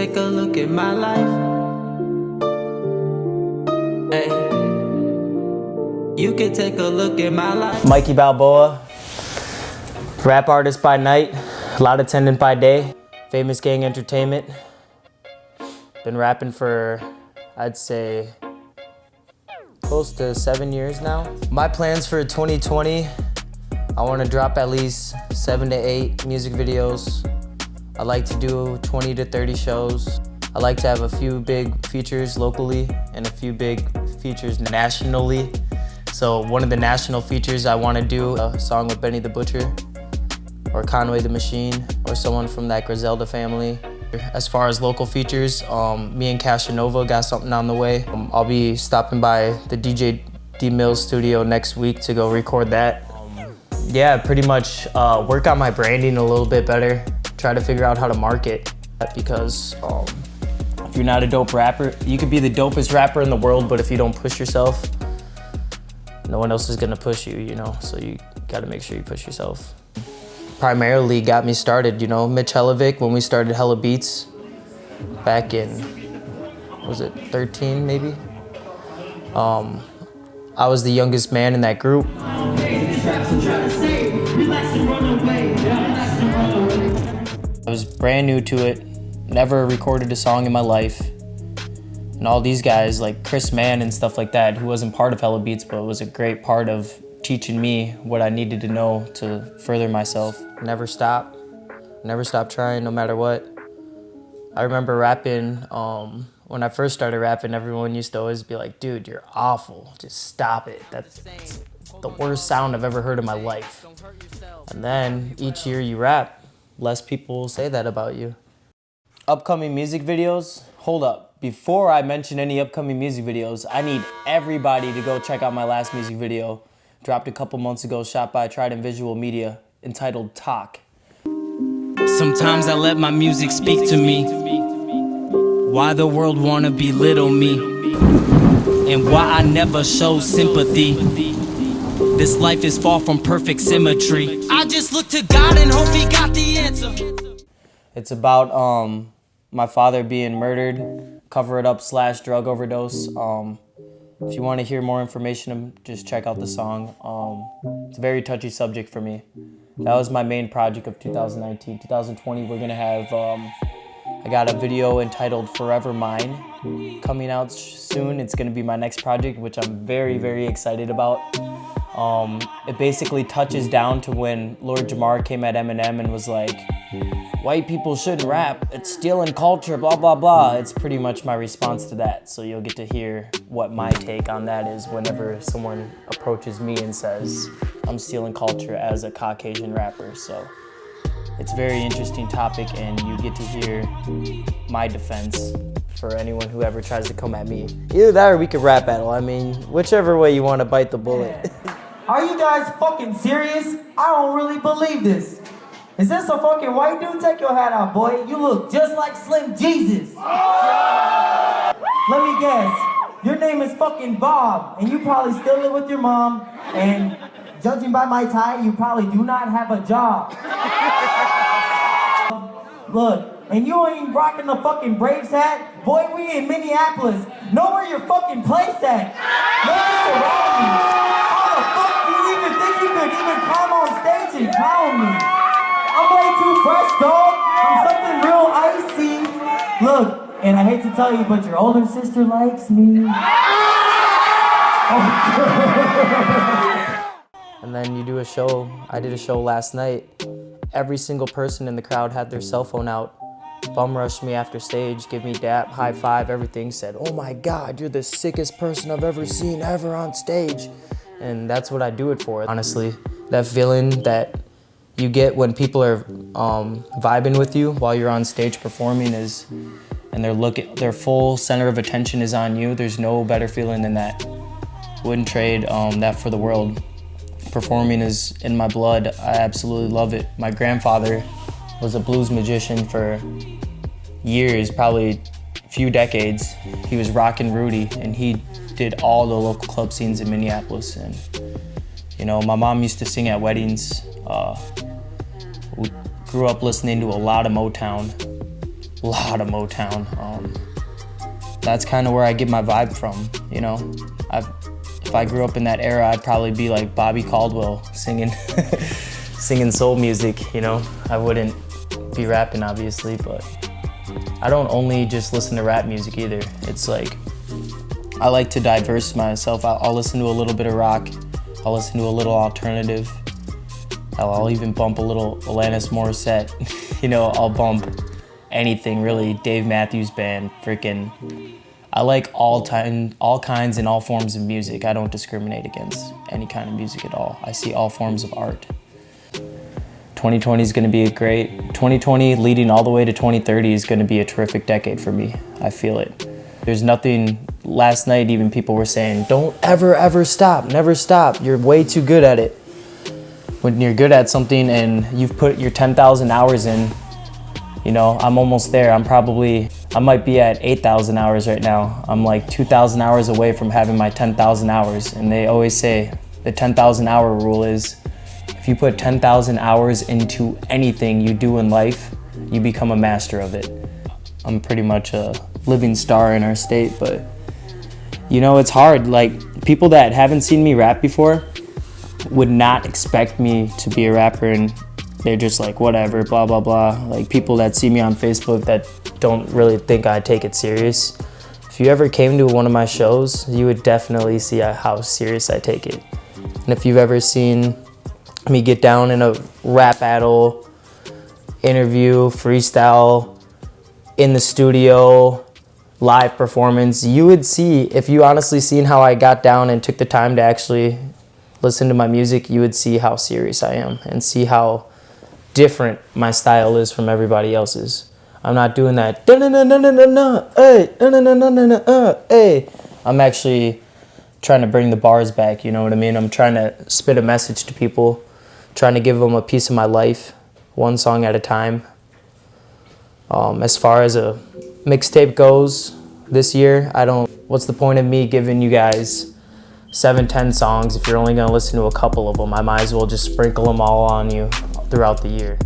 take a look at my life. Hey, you can take a look at my life. Mikey Balboa, rap artist by night, loud attendant by day, Famous Gang Entertainment. Been rapping for, I'd say, close to 7 years now. My plans for 2020, I want to drop at least 7 to 8 music videos. I like to do 20 to 30 shows. I like to have a few big features locally and a few big features nationally. So one of the national features, I want to do a song with Benny the Butcher or Conway the Machine or someone from that Griselda family. As far as local features, me and Casanova got something on the way. I'll be stopping by the DJ D Mills studio next week to go record that. Yeah, pretty much work on my branding a little bit better. Try to figure out how to market, because if you're not a dope rapper, you could be the dopest rapper in the world, but if you don't push yourself, no one else is gonna push you, you know? So you gotta make sure you push yourself. Primarily got me started, you know, Mitch Hellevick, when we started Hella Beats back in, was it 13 maybe? I was the youngest man in that group. I was brand new to it, never recorded a song in my life. And all these guys like Chris Mann and stuff like that, who wasn't part of Hella Beats, but was a great part of teaching me what I needed to know to further myself. Never stop trying no matter what. I remember rapping, when I first started rapping, everyone used to always be like, dude, you're awful, just stop it. That's the worst sound I've ever heard in my life. And then each year you rap, less people will say that about you. Upcoming music videos, hold up. Before I mention any upcoming music videos, I need everybody to go check out my last music video. Dropped a couple months ago, shot by Trident Visual Media, entitled Talk. Sometimes I let my music speak to me. Why the world wanna belittle me, and why I never show sympathy. This life is far from perfect symmetry. I just look to God and hope he got the answer. It's about my father being murdered, cover it up / drug overdose. If you want to hear more information, just check out the song. It's a very touchy subject for me. That was my main project of 2019. 2020, we're gonna have, I got a video entitled Forever Mine coming out soon. It's gonna be my next project, which I'm very, very excited about. It basically touches down to when Lord Jamar came at Eminem and was like, white people shouldn't rap, it's stealing culture, blah, blah, blah. It's pretty much my response to that. So you'll get to hear what my take on that is whenever someone approaches me and says, I'm stealing culture as a Caucasian rapper. So it's a very interesting topic, and you get to hear my defense for anyone who ever tries to come at me. Either that or we could rap battle. I mean, whichever way you want to bite the bullet. Are you guys fucking serious? I don't really believe this. Is this a fucking white dude? Take your hat off, boy. You look just like Slim Jesus. Let me guess. Your name is fucking Bob, and you probably still live with your mom, and judging by my tie, you probably do not have a job. Look, and you ain't rocking the fucking Braves hat? Boy, we in Minneapolis. Know where your fucking place at. Know your surroundings. How the fuck do you even think you could even come on stage and clown me? I'm way too fresh, dog. I'm something real icy. Look, and I hate to tell you, but your older sister likes me. And then you do a show. I did a show last night. Every single person in the crowd had their cell phone out, bum rushed me after stage, give me dap, high five, everything, said, oh my God, you're the sickest person I've ever seen ever on stage. And that's what I do it for, honestly. That feeling that you get when people are vibing with you while you're on stage performing and their full center of attention is on you. There's no better feeling than that. Wouldn't trade that for the world. Performing is in my blood. I absolutely love it. My grandfather was a blues magician for years, probably a few decades. He was Rockin' Rudy, and he did all the local club scenes in Minneapolis. And you know, my mom used to sing at weddings. We grew up listening to a lot of Motown, lot of Motown. That's kind of where I get my vibe from, you know. If I grew up in that era, I'd probably be like Bobby Caldwell singing singing soul music, you know. I wouldn't be rapping, obviously, but I don't only just listen to rap music either. It's like, I like to diverse myself. I'll listen to a little bit of rock. I'll listen to a little alternative. I'll even bump a little Alanis Morissette. You know, I'll bump anything really. Dave Matthews Band, freaking. I like all kinds and all forms of music. I don't discriminate against any kind of music at all. I see all forms of art. 2020 is going to be 2020 leading all the way to 2030 is going to be a terrific decade for me. I feel it. There's nothing, last night even people were saying, don't ever stop, never stop. You're way too good at it. When you're good at something and you've put your 10,000 hours in, you know, I'm almost there. I might be at 8,000 hours right now. I'm like 2,000 hours away from having my 10,000 hours. And they always say the 10,000 hour rule is, if you put 10,000 hours into anything you do in life, you become a master of it. I'm pretty much a living star in our state, but you know, it's hard. Like, people that haven't seen me rap before would not expect me to be a rapper, and they're just like, whatever, blah, blah, blah. Like, people that see me on Facebook that don't really think I take it serious. If you ever came to one of my shows, you would definitely see how serious I take it. And if you've ever seen me get down in a rap battle, interview, freestyle, in the studio, live performance, you would see, if you honestly seen how I got down and took the time to actually listen to my music, you would see how serious I am and see how different my style is from everybody else's. I'm not doing that, hey. I'm actually trying to bring the bars back, you know what I mean? I'm trying to spit a message to people, trying to give them a piece of my life, one song at a time. As far as a mixtape goes this year, what's the point of me giving you guys 7-10 songs if you're only gonna listen to a couple of them? I might as well just sprinkle them all on you throughout the year.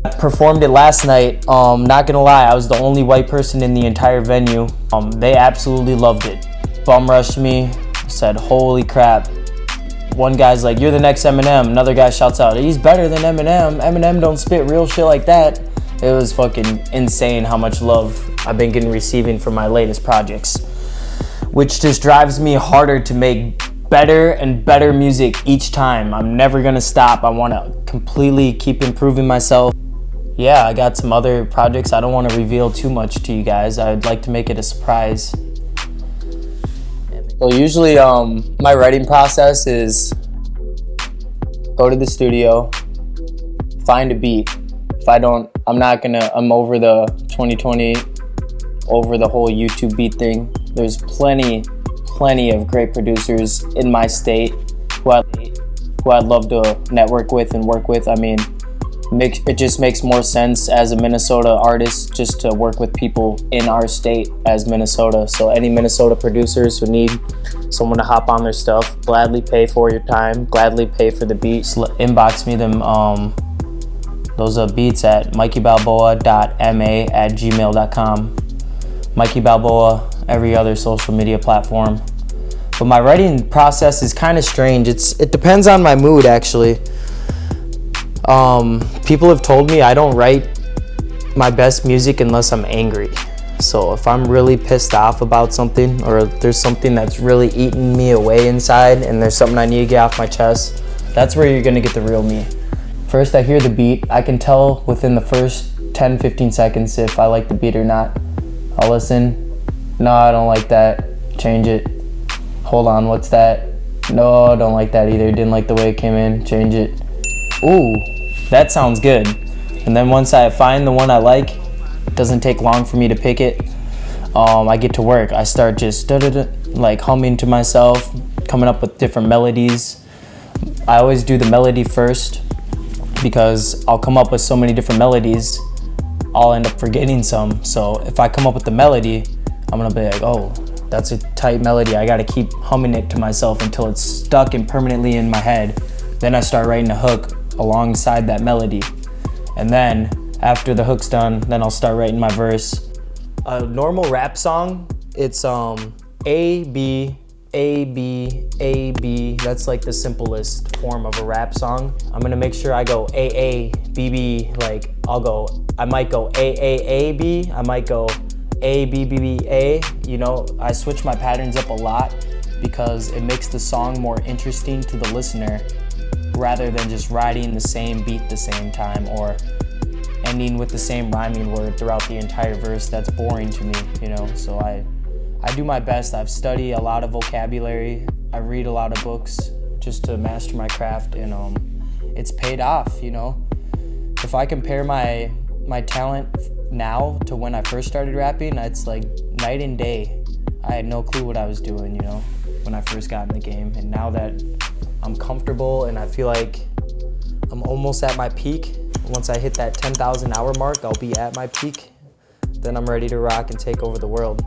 I performed it last night. Not gonna lie, I was the only white person in the entire venue. They absolutely loved it. Bum rushed me, said, holy crap. One guy's like, you're the next Eminem. Another guy shouts out, he's better than Eminem. Eminem don't spit real shit like that. It was fucking insane how much love I've been receiving from my latest projects, which just drives me harder to make better and better music each time. I'm never gonna stop. I wanna completely keep improving myself. Yeah, I got some other projects. I don't wanna reveal too much to you guys. I'd like to make it a surprise. So usually my writing process is go to the studio, find a beat. If I don't, I'm over the 2020, over the whole YouTube beat thing. There's plenty of great producers in my state who I'd love to network with and work with. I mean, it just makes more sense as a Minnesota artist just to work with people in our state as Minnesota. So any Minnesota producers who need someone to hop on their stuff, gladly pay for your time, gladly pay for the beats. Inbox me them those beats at mikeybalboa.ma@gmail.com. Mikey Balboa, every other social media platform. But my writing process is kind of strange. It depends on my mood, actually. People have told me I don't write my best music unless I'm angry. So if I'm really pissed off about something, or there's something that's really eating me away inside and there's something I need to get off my chest, that's where you're gonna get the real me. First, I hear the beat. I can tell within the first 10-15 seconds if I like the beat or not. I'll listen. No, I don't like that. Change it. Hold on, what's that? No, I don't like that either. Didn't like the way it came in. Change it. Ooh, that sounds good. And then once I find the one I like, it doesn't take long for me to pick it. I get to work. I start just like humming to myself, coming up with different melodies. I always do the melody first because I'll come up with so many different melodies, I'll end up forgetting some. So if I come up with the melody, I'm gonna be like, oh, that's a tight melody. I gotta keep humming it to myself until it's stuck and permanently in my head. Then I start writing a hook alongside that melody. And then After the hook's done, then I'll start writing my verse. A normal rap song, it's A, B, A, B, A, B. That's like the simplest form of a rap song. I'm gonna make sure I go A, A, B, B. Like I might go A, A, A, B. I might go A, B, B, B, A. You know, I switch my patterns up a lot because it makes the song more interesting to the listener rather than just riding the same beat the same time or ending with the same rhyming word throughout the entire verse. That's boring to me, you know, so I do my best. I've studied a lot of vocabulary. I read a lot of books just to master my craft, and it's paid off, you know. If I compare my talent now to when I first started rapping, it's like night and day. I had no clue what I was doing, you know, when I first got in the game. And now that I'm comfortable and I feel like I'm almost at my peak, once I hit that 10,000 hour mark, I'll be at my peak. Then I'm ready to rock and take over the world.